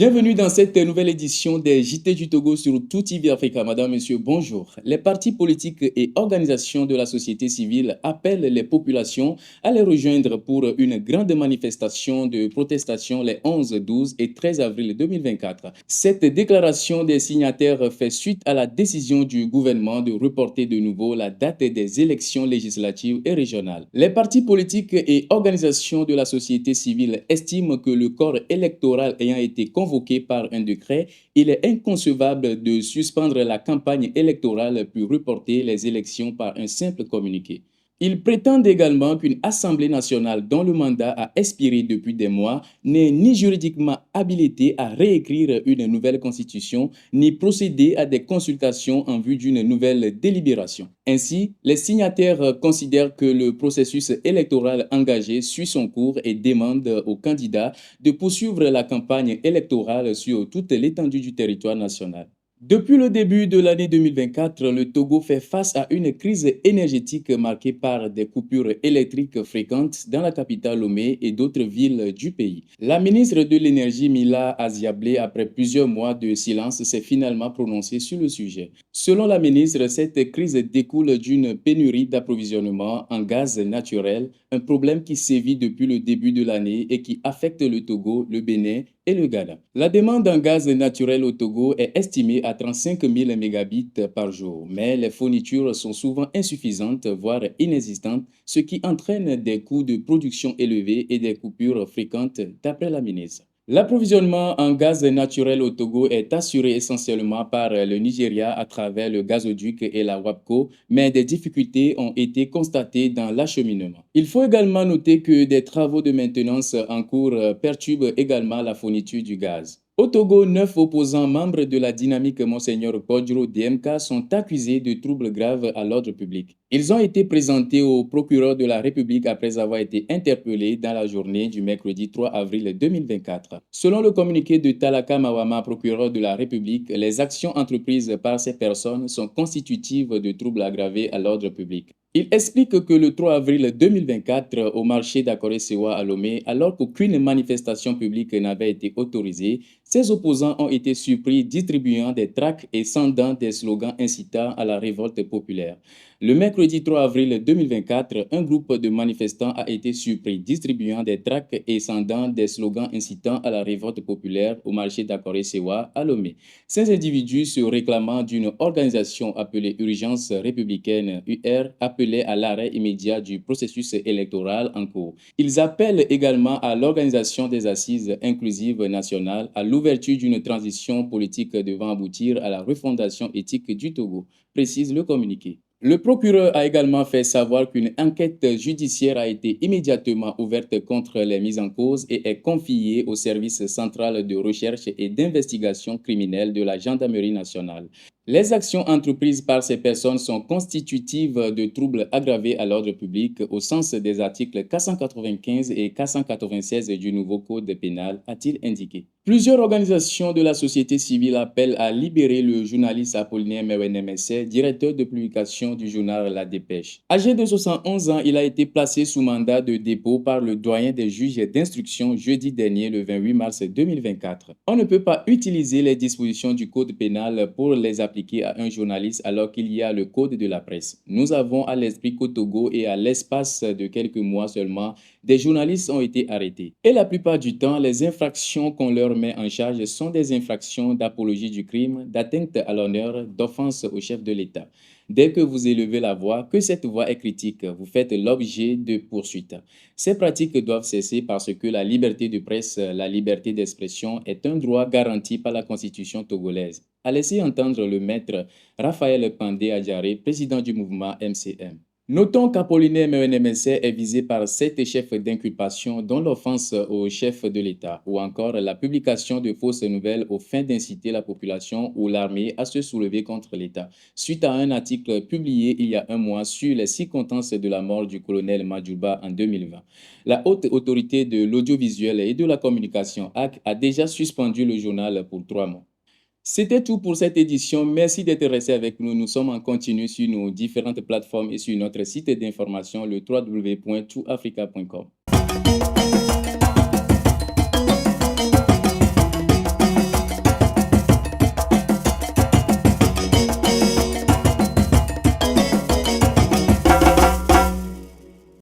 Bienvenue dans cette nouvelle édition des JT du Togo sur Tout TV Africa. Madame, Monsieur, bonjour. Les partis politiques et organisations de la société civile appellent les populations à les rejoindre pour une grande manifestation de protestation les 11, 12 et 13 avril 2024. Cette déclaration des signataires fait suite à la décision du gouvernement de reporter de nouveau la date des élections législatives et régionales. Les partis politiques et organisations de la société civile estiment que le corps électoral ayant été convoqué par un décret, il est inconcevable de suspendre la campagne électorale puis reporter les élections par un simple communiqué. Ils prétendent également qu'une Assemblée nationale dont le mandat a expiré depuis des mois n'est ni juridiquement habilitée à réécrire une nouvelle constitution, ni procéder à des consultations en vue d'une nouvelle délibération. Ainsi, les signataires considèrent que le processus électoral engagé suit son cours et demandent aux candidats de poursuivre la campagne électorale sur toute l'étendue du territoire national. Depuis le début de l'année 2024, le Togo fait face à une crise énergétique marquée par des coupures électriques fréquentes dans la capitale Lomé et d'autres villes du pays. La ministre de l'Énergie, Mila Aziablé, après plusieurs mois de silence, s'est finalement prononcée sur le sujet. Selon la ministre, cette crise découle d'une pénurie d'approvisionnement en gaz naturel, un problème qui sévit depuis le début de l'année et qui affecte le Togo, le Bénin et le Ghana. La demande en gaz naturel au Togo est estimée à 35 000 mégabits par jour, mais les fournitures sont souvent insuffisantes, voire inexistantes, ce qui entraîne des coûts de production élevés et des coupures fréquentes, d'après la ministre. L'approvisionnement en gaz naturel au Togo est assuré essentiellement par le Nigeria à travers le gazoduc et la WAPCO, mais des difficultés ont été constatées dans l'acheminement. Il faut également noter que des travaux de maintenance en cours perturbent également la fourniture du gaz. Au Togo, 9 opposants membres de la dynamique Monseigneur Kodjo DMK sont accusés de troubles graves à l'ordre public. Ils ont été présentés au procureur de la République après avoir été interpellés dans la journée du mercredi 3 avril 2024. Selon le communiqué de Talaka Mawama, procureur de la République, les actions entreprises par ces personnes sont constitutives de troubles aggravés à l'ordre public. Il explique que le 3 avril 2024, au marché d'Akore-Sewa à Lomé, alors qu'aucune manifestation publique n'avait été autorisée, ses opposants ont été surpris distribuant des tracts et scandant des slogans incitant à la révolte populaire. Le mercredi 3 avril 2024, un groupe de manifestants a été surpris distribuant des tracts et scandant des slogans incitant à la révolte populaire au marché d'Akore-Sewa à Lomé. Ces individus, se réclamant d'une organisation appelée Urgence républicaine UR, appelaient à l'arrêt immédiat du processus électoral en cours. Ils appellent également à l'organisation des assises inclusives nationales, à l'ouverture d'une transition politique devant aboutir à la refondation éthique du Togo, précise le communiqué. Le procureur a également fait savoir qu'une enquête judiciaire a été immédiatement ouverte contre les mises en cause et est confiée au service central de recherche et d'investigation criminelle de la Gendarmerie nationale. Les actions entreprises par ces personnes sont constitutives de troubles aggravés à l'ordre public au sens des articles 495 et 496 du nouveau code pénal, a-t-il indiqué. Plusieurs organisations de la société civile appellent à libérer le journaliste Apollinaire Mewenemesse, directeur de publication du journal La Dépêche. Âgé de 71 ans, il a été placé sous mandat de dépôt par le doyen des juges d'instruction jeudi dernier, le 28 mars 2024. On ne peut pas utiliser les dispositions du code pénal pour les appliquer à un journaliste alors qu'il y a le code de la presse. Nous avons à l'esprit qu'au Togo et à l'espace de quelques mois seulement, des journalistes ont été arrêtés. Et la plupart du temps, les infractions qu'on leur met en charge sont des infractions d'apologie du crime, d'atteinte à l'honneur, d'offense au chef de l'État. Dès que vous élevez la voix, que cette voix est critique, vous faites l'objet de poursuites. Ces pratiques doivent cesser parce que la liberté de presse, la liberté d'expression est un droit garanti par la Constitution togolaise, a laissé entendre le maître Raphaël Pandé Adjaré, président du mouvement MCM. Notons qu'Apollinaire Mewenemesse est visé par 7 chefs d'inculpation, dont l'offense au chef de l'État, ou encore la publication de fausses nouvelles aux fins d'inciter la population ou l'armée à se soulever contre l'État, suite à un article publié il y a un mois sur les circonstances de la mort du colonel Madjouba en 2020. La haute autorité de l'audiovisuel et de la communication, HAC, a déjà suspendu le journal pour 3 mois. C'était tout pour cette édition. Merci d'être resté avec nous. Nous sommes en continu sur nos différentes plateformes et sur notre site d'information, le www.toutafrica.com.